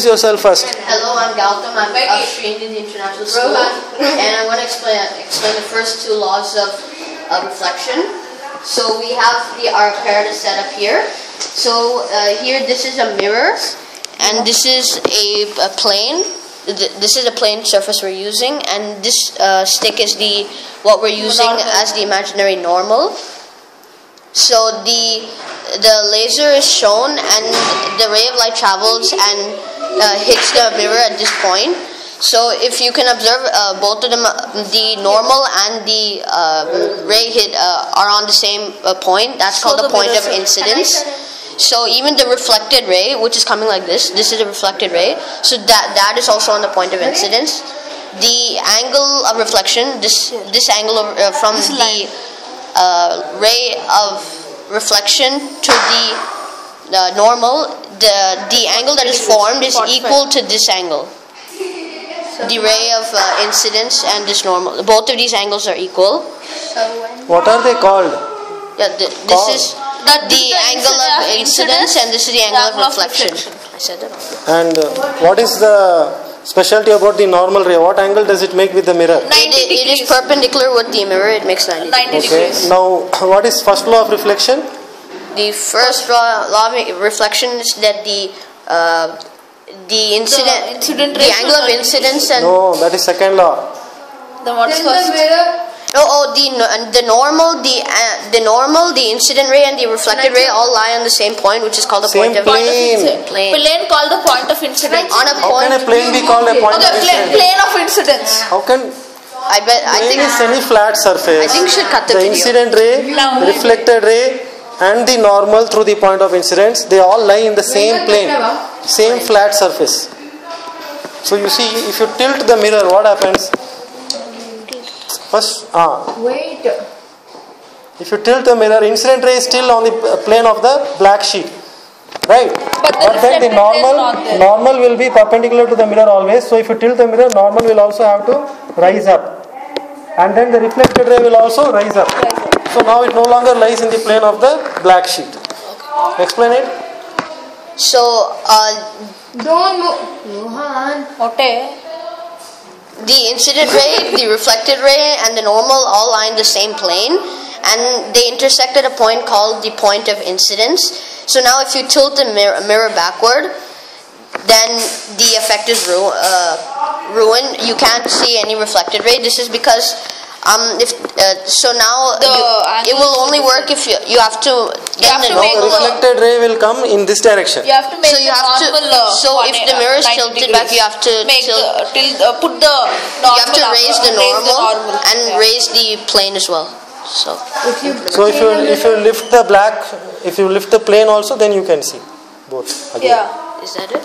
yourself first. Hello, I'm Gowtham. I'm of Sreenidhi International School, and I want to explain the first two laws of reflection. So we have our apparatus set up here. So here, this is a mirror, and this is a plane. This is a plane surface we're using, and this stick is what we're using as the imaginary normal. So the laser is shown, and the ray of light travels and hits the mirror at this point. So if you can observe, both of them, the normal and the ray hit are on the same point. That's called the point of incidence. So even the reflected ray, which is coming like this is a reflected ray. So that is also on the point of incidence. The angle of reflection, this angle from the ray of reflection to the normal, the angle that is formed is equal to this angle. The ray of incidence and this normal, both of these angles are equal. What are they called? Yeah, this is the angle of incidence, and this is the angle of reflection. I said that already. And what is the specialty about the normal ray? What angle does it make with the mirror? It is perpendicular with the mirror. It makes 90 degrees. Now, what is first law of reflection? The first law of reflection is that the angle of incidence and no, that is second law. Then what's first? The normal, the incident ray and the reflected ray all lie on the same point, which is called the point of incidence. Plane. Plane called the point of incidence. On a How point. can a plane be called a point of incidence? Plane of incidence. How can I think is any flat surface? I think we should cut the video. Incident ray, reflected ray, and the normal through the point of incidence, they all lie in the same plane, same flat surface. So you see, if you tilt the mirror, what happens? First, Wait. if you tilt the mirror, incident ray is still on the plane of the black sheet, right? But then the normal will be perpendicular to the mirror always. So if you tilt the mirror, normal will also have to rise up, and then the reflected ray will also rise up. So now it no longer lies in the plane of the black sheet. Explain it. So Don't move. Mohan. Okay. the incident ray, the reflected ray, and the normal all lie in the same plane, and they intersect at a point called the point of incidence. So now if you tilt the mirror backward, then the effect is ruined. You can't see any reflected ray. This is because it will only work if you have to. The reflected ray will come in this direction. You have to make So if the mirror is tilted back, you have to put the normal. You have to raise the normal and raise the plane as well. So if you lift the plane also, then you can see both again. Yeah. Is that it?